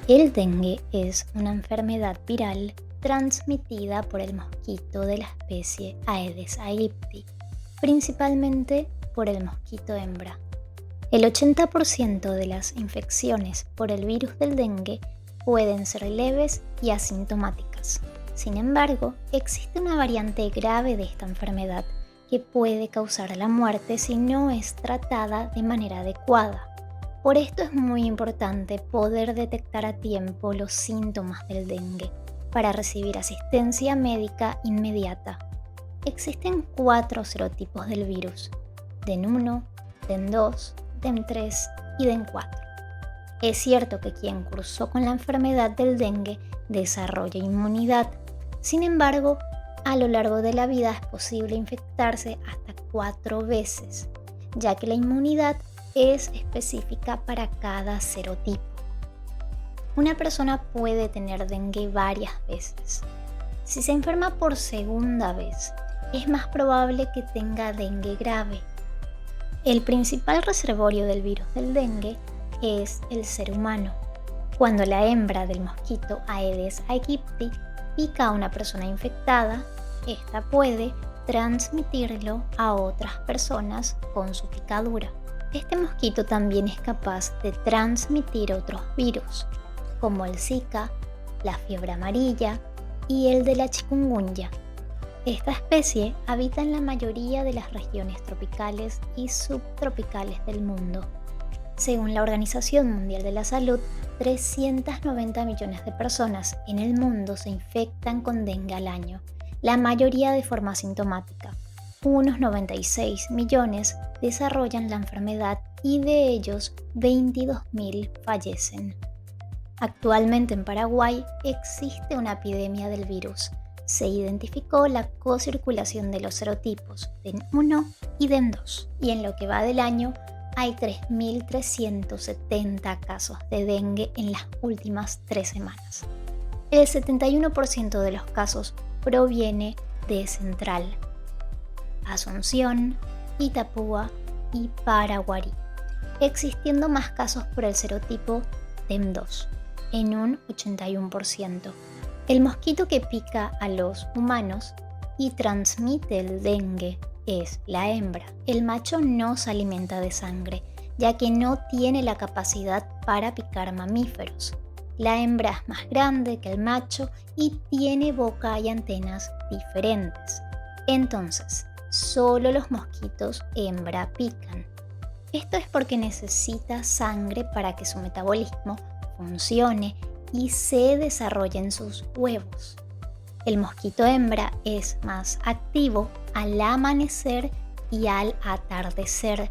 El dengue es una enfermedad viral transmitida por el mosquito de la especie Aedes aegypti, principalmente por el mosquito hembra. El 80% de las infecciones por el virus del dengue pueden ser leves y asintomáticas. Sin embargo, existe una variante grave de esta enfermedad que puede causar la muerte si no es tratada de manera adecuada. Por esto es muy importante poder detectar a tiempo los síntomas del dengue para recibir asistencia médica inmediata. Existen 4 serotipos del virus: DEN1, DEN2, DEN3 y DEN4. Es cierto que quien cursó con la enfermedad del dengue desarrolla inmunidad. Sin embargo, a lo largo de la vida es posible infectarse hasta 4 veces, ya que la inmunidad es específica para cada serotipo. Una persona puede tener dengue varias veces. Si se enferma por segunda vez, es más probable que tenga dengue grave. El principal reservorio del virus del dengue es el ser humano. Cuando la hembra del mosquito Aedes aegypti pica a una persona infectada, esta puede transmitirlo a otras personas con su picadura. Este mosquito también es capaz de transmitir otros virus, como el Zika, la fiebre amarilla y el de la chikungunya. Esta especie habita en la mayoría de las regiones tropicales y subtropicales del mundo. Según la Organización Mundial de la Salud, 390 millones de personas en el mundo se infectan con dengue al año, la mayoría de forma asintomática. Unos 96 millones desarrollan la enfermedad y de ellos 22.000 fallecen. Actualmente en Paraguay existe una epidemia del virus. Se identificó la cocirculación de los serotipos DEN1 y DEN2, y en lo que va del año hay 3.370 casos de dengue en las últimas 3 semanas. El 71% de los casos proviene de Central, Asunción, Itapúa y Paraguarí, existiendo más casos por el serotipo DEN2, en un 81%. El mosquito que pica a los humanos y transmite el dengue es la hembra. El macho no se alimenta de sangre, ya que no tiene la capacidad para picar mamíferos. La hembra es más grande que el macho y tiene boca y antenas diferentes. Entonces, solo los mosquitos hembra pican. Esto es porque necesita sangre para que su metabolismo funcione y se desarrolle en sus huevos. El mosquito hembra es más activo al amanecer y al atardecer,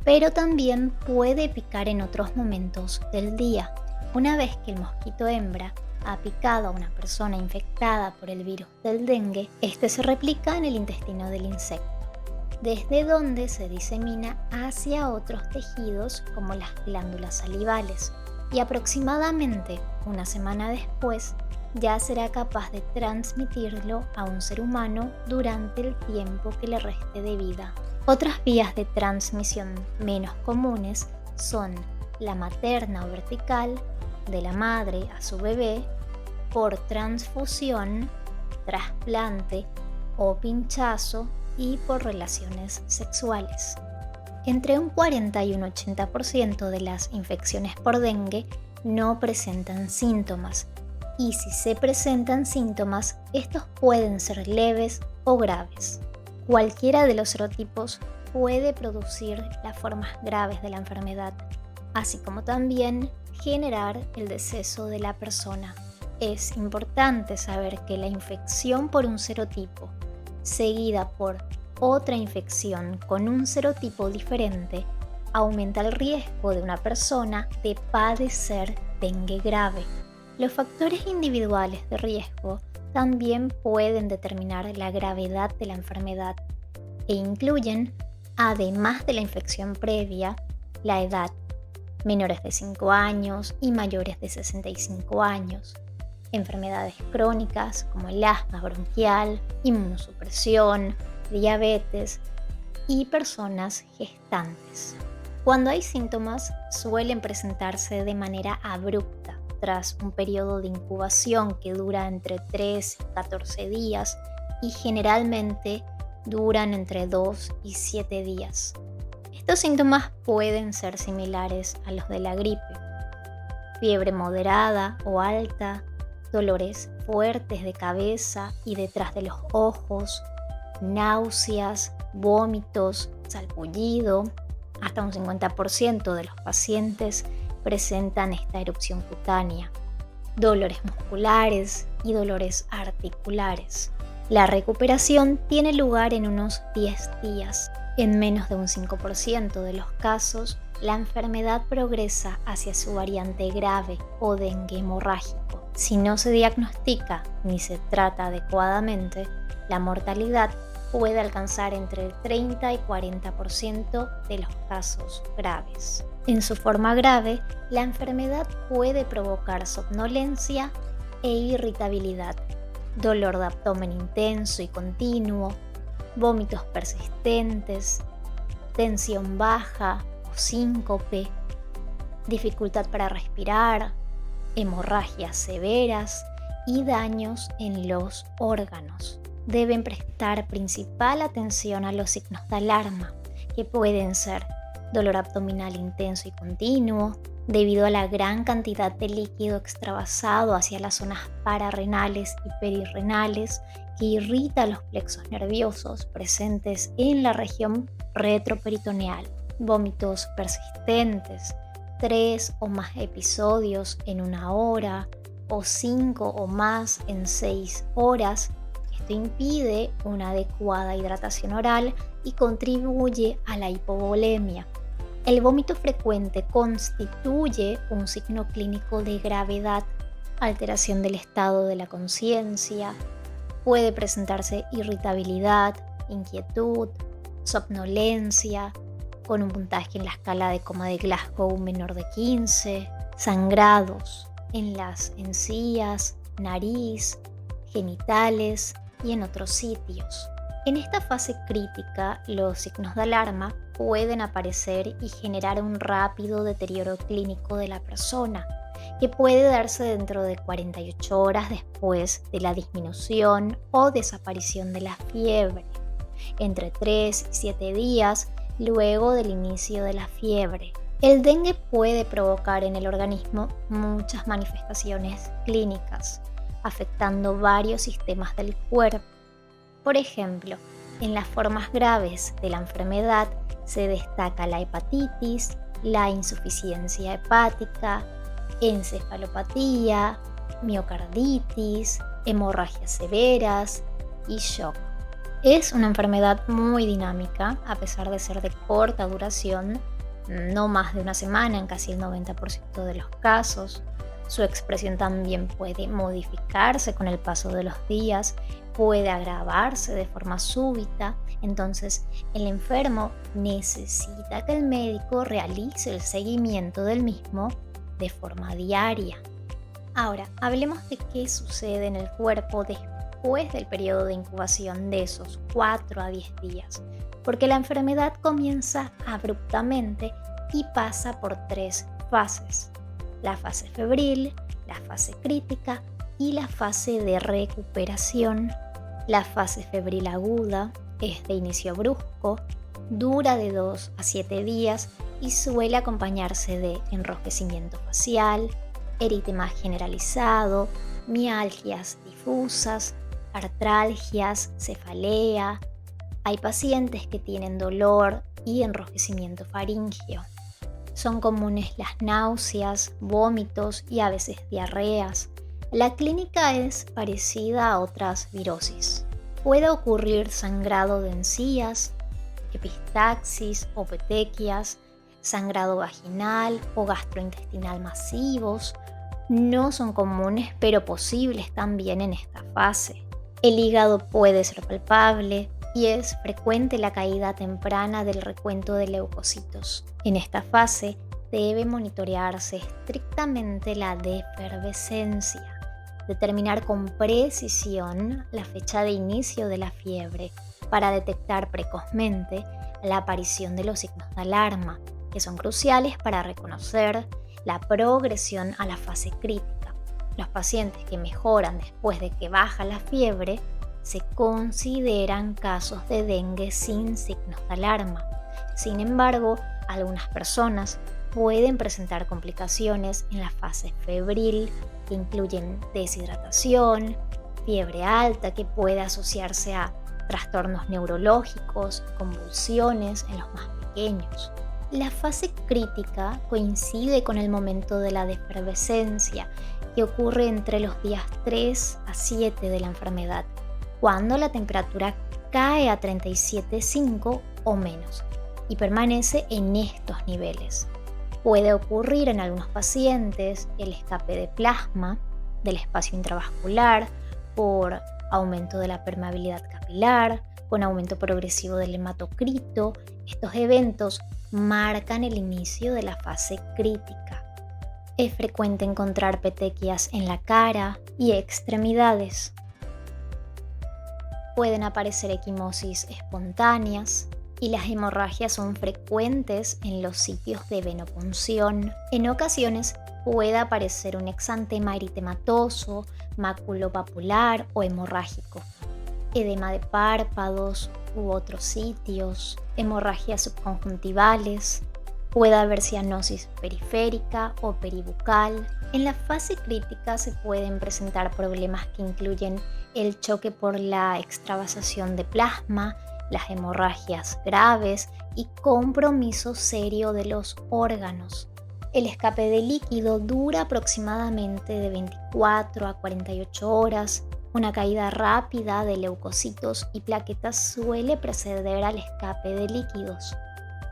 pero también puede picar en otros momentos del día. Una vez que el mosquito hembra ha picado a una persona infectada por el virus del dengue, este se replica en el intestino del insecto, desde donde se disemina hacia otros tejidos como las glándulas salivales, y aproximadamente una semana después ya será capaz de transmitirlo a un ser humano durante el tiempo que le reste de vida. Otras vías de transmisión menos comunes son la materna o vertical, de la madre a su bebé, por transfusión, trasplante o pinchazo y por relaciones sexuales. Entre un 40 y un 80% de las infecciones por dengue no presentan síntomas, y si se presentan síntomas, estos pueden ser leves o graves. Cualquiera de los serotipos puede producir las formas graves de la enfermedad, así como también generar el deceso de la persona. Es importante saber que la infección por un serotipo, seguida por otra infección con un serotipo diferente, aumenta el riesgo de una persona de padecer dengue grave. Los factores individuales de riesgo también pueden determinar la gravedad de la enfermedad e incluyen, además de la infección previa, la edad, menores de 5 años y mayores de 65 años, enfermedades crónicas como el asma bronquial, inmunosupresión, diabetes y personas gestantes. Cuando hay síntomas, suelen presentarse de manera abrupta, tras un periodo de incubación que dura entre 3 y 14 días y generalmente duran entre 2 y 7 días. Estos síntomas pueden ser similares a los de la gripe: fiebre moderada o alta, dolores fuertes de cabeza y detrás de los ojos, náuseas, vómitos, salpullido. Hasta un 50% de los pacientes presentan esta erupción cutánea, dolores musculares y dolores articulares. La recuperación tiene lugar en unos 10 días. En menos de un 5% de los casos, la enfermedad progresa hacia su variante grave o dengue hemorrágico. Si no se diagnostica ni se trata adecuadamente, la mortalidad puede alcanzar entre el 30 y 40% de los casos graves. En su forma grave, la enfermedad puede provocar somnolencia e irritabilidad, dolor de abdomen intenso y continuo, vómitos persistentes, tensión baja o síncope, dificultad para respirar, hemorragias severas y daños en los órganos. Deben prestar principal atención a los signos de alarma, que pueden ser dolor abdominal intenso y continuo, debido a la gran cantidad de líquido extravasado hacia las zonas pararrenales y perirrenales, que irrita los plexos nerviosos presentes en la región retroperitoneal. Vómitos persistentes, 3 o más episodios en 1 hora o 5 o más en 6 horas. Esto impide una adecuada hidratación oral y contribuye a la hipovolemia. El vómito frecuente constituye un signo clínico de gravedad, alteración del estado de la conciencia. Puede presentarse irritabilidad, inquietud, somnolencia, con un puntaje en la escala de coma de Glasgow menor de 15, sangrados en las encías, nariz, genitales y en otros sitios. En esta fase crítica, los signos de alarma pueden aparecer y generar un rápido deterioro clínico de la persona, que puede darse dentro de 48 horas después de la disminución o desaparición de la fiebre, entre 3 y 7 días luego del inicio de la fiebre. El dengue puede provocar en el organismo muchas manifestaciones clínicas, afectando varios sistemas del cuerpo. Por ejemplo, en las formas graves de la enfermedad se destaca la hepatitis, la insuficiencia hepática, encefalopatía, miocarditis, hemorragias severas y shock. Es una enfermedad muy dinámica, a pesar de ser de corta duración, no más de 1 semana en casi el 90% de los casos. Su expresión también puede modificarse con el paso de los días, puede agravarse de forma súbita. Entonces, el enfermo necesita que el médico realice el seguimiento del mismo de forma diaria. Ahora, hablemos de qué sucede en el cuerpo después del periodo de incubación de esos 4 a 10 días, porque la enfermedad comienza abruptamente y pasa por 3 fases: la fase febril, la fase crítica y la fase de recuperación. La fase febril aguda es de inicio brusco, dura de 2 a 7 días y suele acompañarse de enrojecimiento facial, eritema generalizado, mialgias difusas, artralgias, cefalea. Hay pacientes que tienen dolor y enrojecimiento faríngeo. Son comunes las náuseas, vómitos y a veces diarreas. La clínica es parecida a otras virosis. Puede ocurrir sangrado de encías, epistaxis o petequias, sangrado vaginal o gastrointestinal masivos. No son comunes, pero posibles también en esta fase. El hígado puede ser palpable y es frecuente la caída temprana del recuento de leucocitos. En esta fase debe monitorearse estrictamente la defervescencia, determinar con precisión la fecha de inicio de la fiebre para detectar precozmente la aparición de los signos de alarma, que son cruciales para reconocer la progresión a la fase crítica. Los pacientes que mejoran después de que baja la fiebre se consideran casos de dengue sin signos de alarma. Sin embargo, algunas personas pueden presentar complicaciones en la fase febril que incluyen deshidratación, fiebre alta que puede asociarse a trastornos neurológicos, convulsiones en los más pequeños. La fase crítica coincide con el momento de la defervescencia que ocurre entre los días 3 a 7 de la enfermedad, cuando la temperatura cae a 37,5 o menos y permanece en estos niveles. Puede ocurrir en algunos pacientes el escape de plasma del espacio intravascular por aumento de la permeabilidad capilar, con aumento progresivo del hematocrito. Estos eventos marcan el inicio de la fase crítica. Es frecuente encontrar petequias en la cara y extremidades. Pueden aparecer equimosis espontáneas y las hemorragias son frecuentes en los sitios de venopunción. En ocasiones puede aparecer un exantema eritematoso, maculopapular o hemorrágico, edema de párpados u otros sitios, hemorragias subconjuntivales, puede haber cianosis periférica o peribucal. En la fase crítica se pueden presentar problemas que incluyen el choque por la extravasación de plasma, las hemorragias graves y compromiso serio de los órganos. El escape de líquido dura aproximadamente de 24 a 48 horas. Una caída rápida de leucocitos y plaquetas suele preceder al escape de líquidos.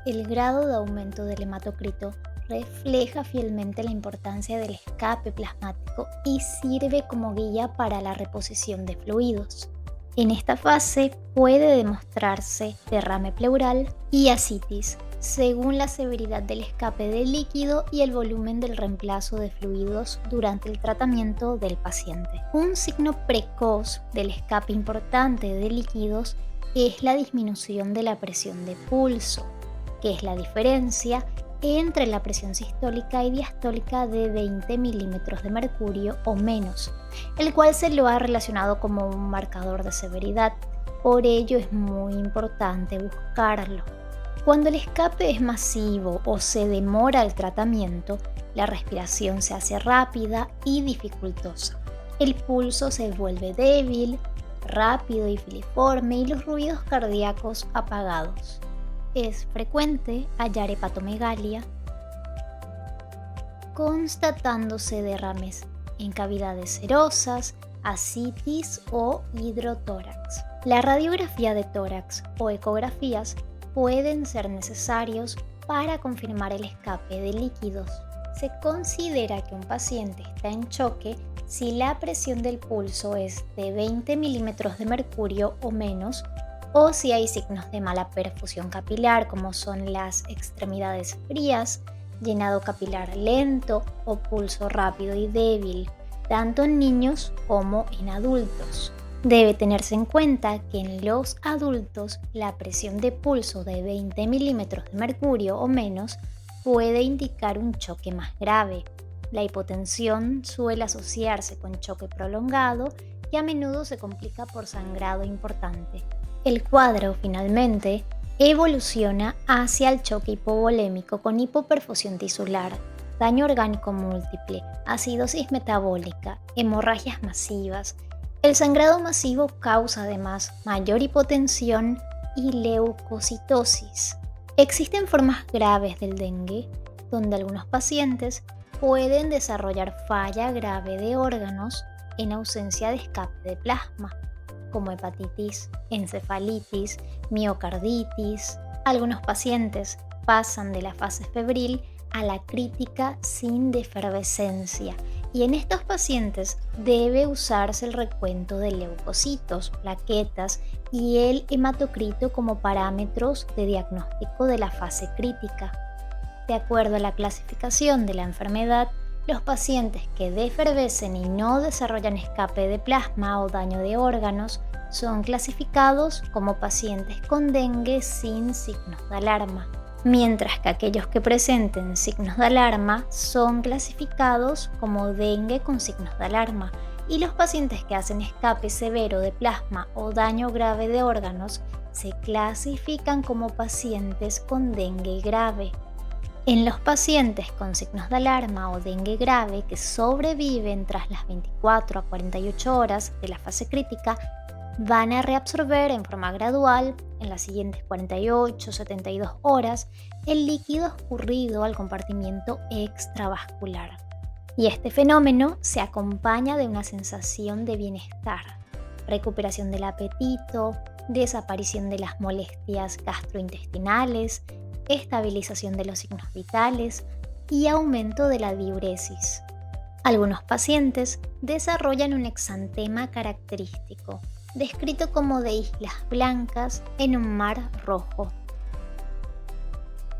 El grado de aumento del hematocrito refleja fielmente la importancia del escape plasmático y sirve como guía para la reposición de fluidos. En esta fase puede demostrarse derrame pleural y ascitis, según la severidad del escape de líquido y el volumen del reemplazo de fluidos durante el tratamiento del paciente. Un signo precoz del escape importante de líquidos es la disminución de la presión de pulso, que es la diferencia entre la presión sistólica y diastólica de 20 milímetros de mercurio o menos, el cual se lo ha relacionado como un marcador de severidad. Por ello es muy importante buscarlo. Cuando el escape es masivo o se demora el tratamiento, la respiración se hace rápida y dificultosa. El pulso se vuelve débil, rápido y filiforme y los ruidos cardíacos apagados. Es frecuente hallar hepatomegalia, constatándose derrames en cavidades serosas, ascitis o hidrotórax. La radiografía de tórax o ecografías pueden ser necesarios para confirmar el escape de líquidos. Se considera que un paciente está en choque si la presión del pulso es de 20 milímetros de mercurio o menos, o si hay signos de mala perfusión capilar como son las extremidades frías, llenado capilar lento o pulso rápido y débil, tanto en niños como en adultos. Debe tenerse en cuenta que en los adultos la presión de pulso de 20 milímetros de mercurio o menos puede indicar un choque más grave. La hipotensión suele asociarse con choque prolongado y a menudo se complica por sangrado importante. El cuadro, finalmente, evoluciona hacia el choque hipovolémico con hipoperfusión tisular, daño orgánico múltiple, acidosis metabólica, hemorragias masivas. El sangrado masivo causa además mayor hipotensión y leucocitosis. Existen formas graves del dengue, donde algunos pacientes pueden desarrollar falla grave de órganos en ausencia de escape de plasma, como hepatitis, encefalitis, miocarditis. Algunos pacientes pasan de la fase febril a la crítica sin defervescencia y en estos pacientes debe usarse el recuento de leucocitos, plaquetas y el hematocrito como parámetros de diagnóstico de la fase crítica. De acuerdo a la clasificación de la enfermedad, los pacientes que defervescen y no desarrollan escape de plasma o daño de órganos son clasificados como pacientes con dengue sin signos de alarma. mientras que aquellos que presenten signos de alarma son clasificados como dengue con signos de alarma, y los pacientes que hacen escape severo de plasma o daño grave de órganos se clasifican como pacientes con dengue grave. En los pacientes con signos de alarma o dengue grave que sobreviven tras las 24 a 48 horas de la fase crítica, van a reabsorber en forma gradual, en las siguientes 48 o 72 horas, el líquido escurrido al compartimiento extravascular. Y este fenómeno se acompaña de una sensación de bienestar, recuperación del apetito, desaparición de las molestias gastrointestinales, estabilización de los signos vitales y aumento de la diuresis. Algunos pacientes desarrollan un exantema característico, descrito como de islas blancas en un mar rojo.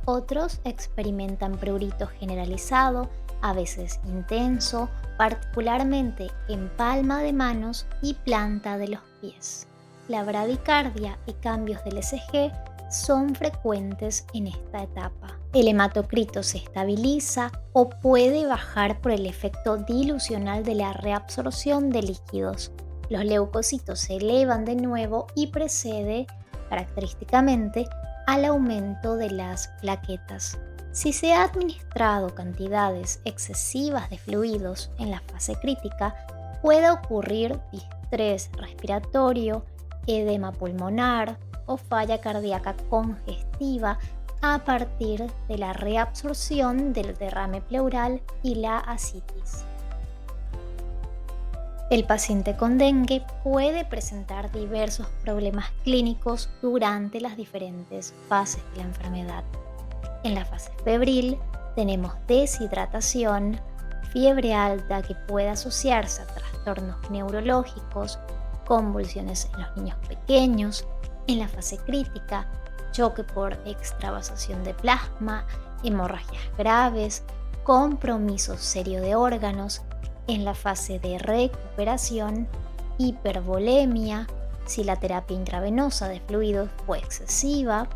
Otros experimentan prurito generalizado, a veces intenso, particularmente en palma de manos y planta de los pies. La bradicardia y cambios del ECG son frecuentes en esta etapa. El hematocrito se estabiliza o puede bajar por el efecto dilucional de la reabsorción de líquidos. Los leucocitos se elevan de nuevo y precede, característicamente, al aumento de las plaquetas. Si se ha administrado cantidades excesivas de fluidos en la fase crítica, puede ocurrir distrés respiratorio, edema pulmonar o falla cardíaca congestiva a partir de la reabsorción del derrame pleural y la ascitis. El paciente con dengue puede presentar diversos problemas clínicos durante las diferentes fases de la enfermedad. En la fase febril tenemos deshidratación, fiebre alta que puede asociarse a trastornos neurológicos, convulsiones en los niños pequeños. En la fase crítica, choque por extravasación de plasma, hemorragias graves, compromiso serio de órganos. En la fase de recuperación, hipervolemia, si la terapia intravenosa de fluidos fue excesiva.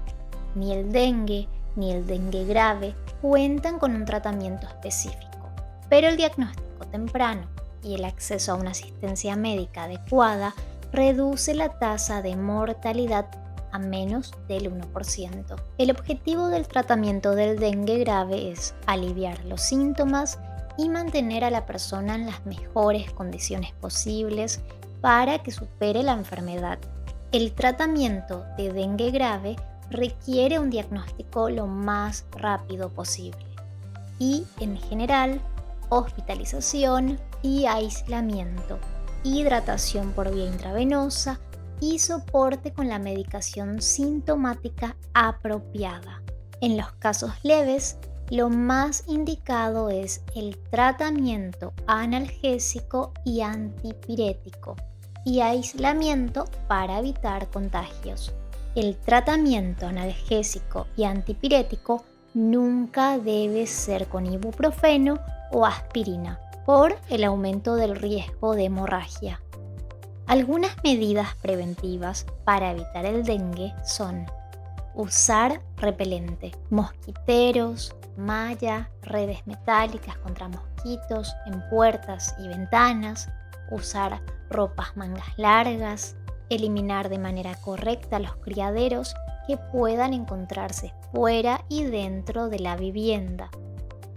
Ni el dengue ni el dengue grave cuentan con un tratamiento específico, pero el diagnóstico temprano y el acceso a una asistencia médica adecuada reduce la tasa de mortalidad a menos del 1%. El objetivo del tratamiento del dengue grave es aliviar los síntomas y mantener a la persona en las mejores condiciones posibles para que supere la enfermedad. El tratamiento de dengue grave requiere un diagnóstico lo más rápido posible y, en general, hospitalización y aislamiento, hidratación por vía intravenosa y soporte con la medicación sintomática apropiada. En los casos leves, lo más indicado es el tratamiento analgésico y antipirético y aislamiento para evitar contagios. El tratamiento analgésico y antipirético nunca debe ser con ibuprofeno o aspirina por el aumento del riesgo de hemorragia. Algunas medidas preventivas para evitar el dengue son usar repelente, mosquiteros, malla, redes metálicas contra mosquitos en puertas y ventanas, usar ropas mangas largas, eliminar de manera correcta los criaderos que puedan encontrarse fuera y dentro de la vivienda,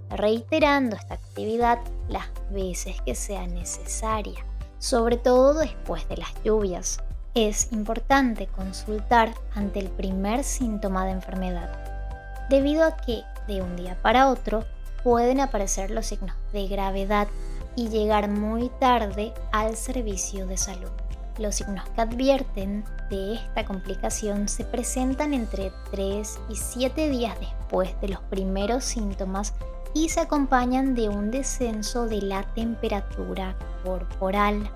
reiterando esta actividad las veces que sea necesaria, sobre todo después de las lluvias. Es importante consultar ante el primer síntoma de enfermedad, debido a que de un día para otro pueden aparecer los signos de gravedad y llegar muy tarde al servicio de salud. Los signos que advierten de esta complicación se presentan entre 3 y 7 días después de los primeros síntomas y se acompañan de un descenso de la temperatura corporal.